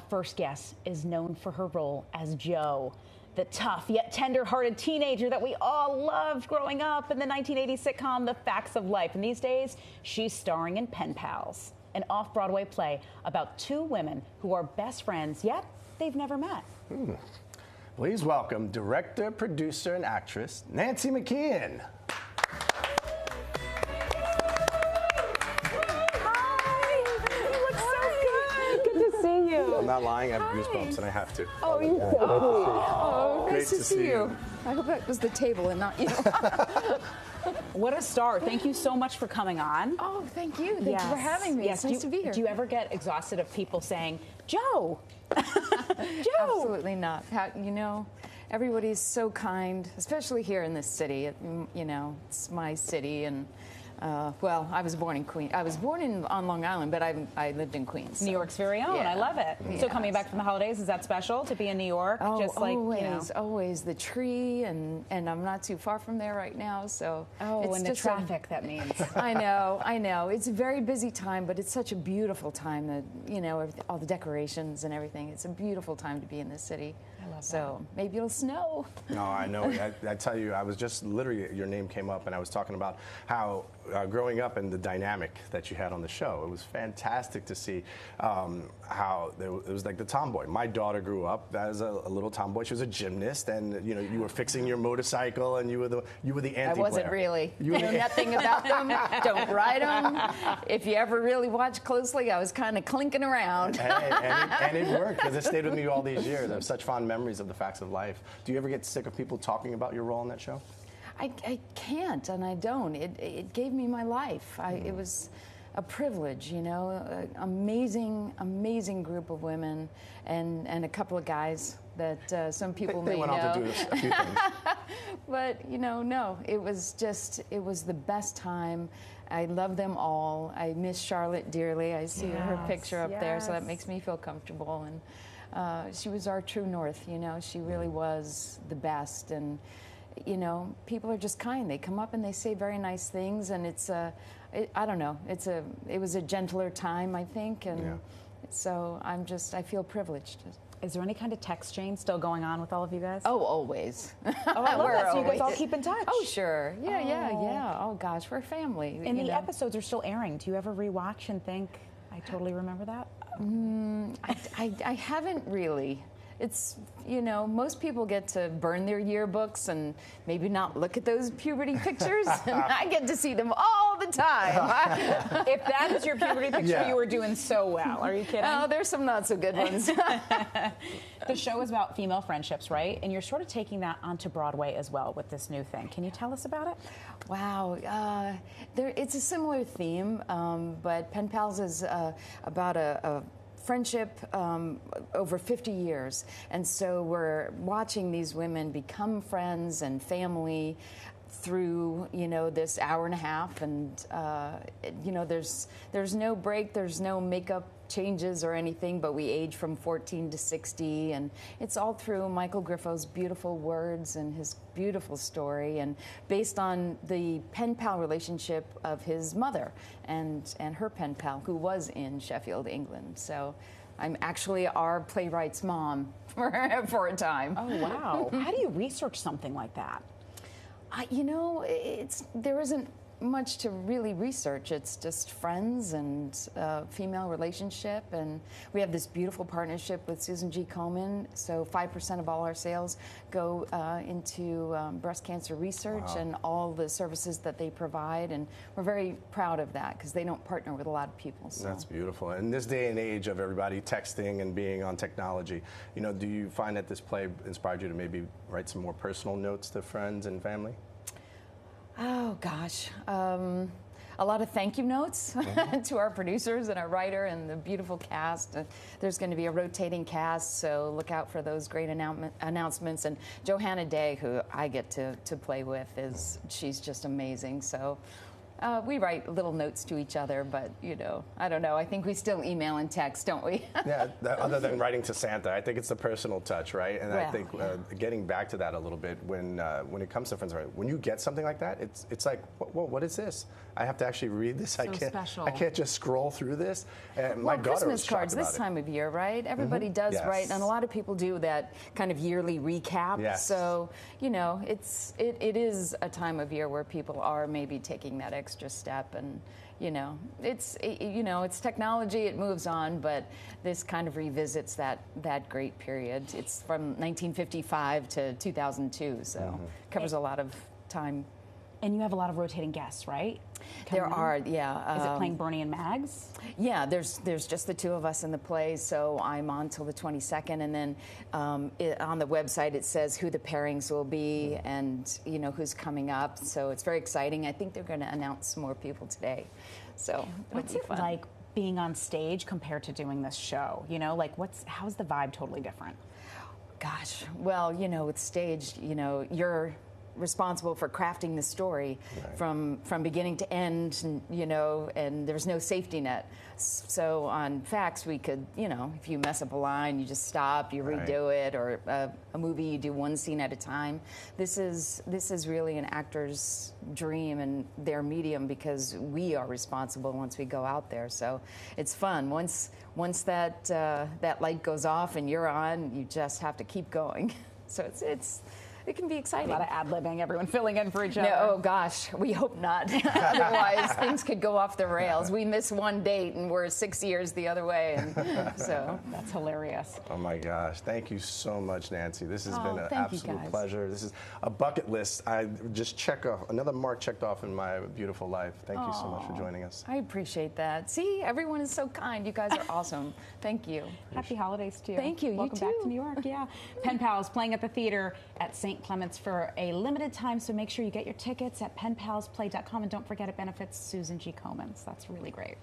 first guest is known for her role as Jo, the tough yet tender-hearted teenager that we all loved growing up in the 1980s sitcom The Facts of Life. And these days, she's starring in Pen Pals, an off-Broadway play about two women who are best friends, yet they've never met. Please welcome director, producer, and actress Nancy McKeon. I'm not lying, I have goosebumps and I have to. Oh, you're so sweet. Oh, Great nice to see you. I hope that was the table and not you. What a star. Thank you so much for coming on. Oh, thank you. Thank you for having me. It's nice to be here. Do you ever get exhausted of people saying, Jo? Jo? Absolutely not. You know, everybody's so kind, especially here in this city. You know, it's my city, and well, I was born in Queens. I was born on Long Island, but I lived in Queens. New York's very own. Yeah. I love it. Yeah. So coming back from the holidays, is that special to be in New York? Oh, just like, always, you know. always the tree, and I'm not too far from there right now. So and the traffic that means. I know. It's a very busy time, but it's such a beautiful time that, you know, all the decorations and everything. It's a beautiful time to be in this city. I love so that. Maybe it'll snow. No, I know. I tell you, I was just literally, your name came up, and I was talking about how growing up and the dynamic that you had on the show. It was fantastic to see how it was like the tomboy. My daughter grew up as a little tomboy. She was a gymnast, and you know, you were fixing your motorcycle, and you were the anti-player. I wasn't really. You know nothing about them. Don't ride them. If you ever really watch closely, I was kind of clinking around. Hey, and it worked because it stayed with me all these years. I have such fond memories of The Facts of Life. Do you ever get sick of people talking about your role in that show? I can't, and I don't. It gave me my life. It was a privilege, you know, amazing group of women, and a couple of guys that some people may know. They went on to do a few things. But, you know, no, it was the best time. I love them all. I miss Charlotte dearly. I see her picture up there, so that makes me feel comfortable. And she was our true north, you know. She really was the best. And you know, people are just kind. They come up and they say very nice things, and I don't know. It was a gentler time, I think, and so I feel privileged. Is there any kind of text chain still going on with all of you guys? Oh, always. Oh, I love that. So you guys all keep in touch. Oh, sure. Yeah. Oh, gosh, we're a family. And the episodes are still airing. Do you ever rewatch and think, I totally remember that? I haven't really. It's, you know, most people get to burn their yearbooks and maybe not look at those puberty pictures, and I get to see them all the time. If that is your puberty picture, you were doing so well. Are you kidding? Oh, there's some not so good ones. The show is about female friendships, right? And you're sort of taking that onto Broadway as well with this new thing. Can you tell us about it? Wow. It's a similar theme, but Pen Pals is about a friendship over 50 years, and so we're watching these women become friends and family through, you know, this hour and a half, and you know, there's no break, there's no makeup changes or anything, but we age from 14 to 60, and it's all through Michael Griffo's beautiful words and his beautiful story, and based on the pen pal relationship of his mother and her pen pal, who was in Sheffield, England. So I'm actually our playwright's mom for a time. Oh, wow. How do you research something like that? You know, there isn't much to really research. It's just friends and female relationship, and we have this beautiful partnership with Susan G. Komen. So 5% of all our sales go into breast cancer research and all the services that they provide, and we're very proud of that because they don't partner with a lot of people. So. That's beautiful. In this day and age of everybody texting and being on technology, you know, do you find that this play inspired you to maybe write some more personal notes to friends and family? Oh, gosh. A lot of thank you notes to our producers and our writer and the beautiful cast. There's going to be a rotating cast, so look out for those great announcements. And Johanna Day, who I get to play with, she's just amazing. So We write little notes to each other, but, I don't know. I think we still email and text, don't we? Yeah, other than writing to Santa, I think it's the personal touch, right? And I think getting back to that a little bit, when it comes to friends, when you get something like that, it's like, whoa, what is this? I have to actually read this. I can't just scroll through this. And my daughter Christmas was shocked cards about this it. time of year, right? Everybody does, right? And a lot of people do that kind of yearly recap. Yes. So, it is a time of year where people are maybe taking that extra step, and it's technology, it moves on, but this kind of revisits that great period. It's from 1955 to 2002, so covers a lot of time. And you have a lot of rotating guests, right? There are, yeah. Is it playing Bernie and Mags? Yeah, there's just the two of us in the play, so I'm on till the 22nd, and then on the website it says who the pairings will be and who's coming up. So it's very exciting. I think they're going to announce some more people today. So what's it like being on stage compared to doing this show? How's the vibe totally different? Gosh, well, with stage, you're responsible for crafting the story from beginning to end, and there's no safety net. So on Facts, we could, if you mess up a line, you just stop, you redo it, or a movie, you do one scene at a time. This is really an actor's dream and their medium, because we are responsible once we go out there. So it's fun. Once that light goes off and you're on, you just have to keep going. So it can be exciting. A lot of ad-libbing, everyone filling in for each other. No, oh gosh, we hope not. Otherwise, things could go off the rails. We miss one date and we're 6 years the other way. And so that's hilarious. Oh my gosh, thank you so much, Nancy. This has been an absolute pleasure. This is a bucket list. I just another mark checked off in my beautiful life. Thank you so much for joining us. I appreciate that. See, everyone is so kind. You guys are awesome. Thank you. Happy holidays to you. Thank you. Welcome back to New York. Yeah. Pen Pals playing at the theater at St. Clements for a limited time, so make sure you get your tickets at penpalsplay.com, and don't forget it benefits Susan G. Comans. That's really great.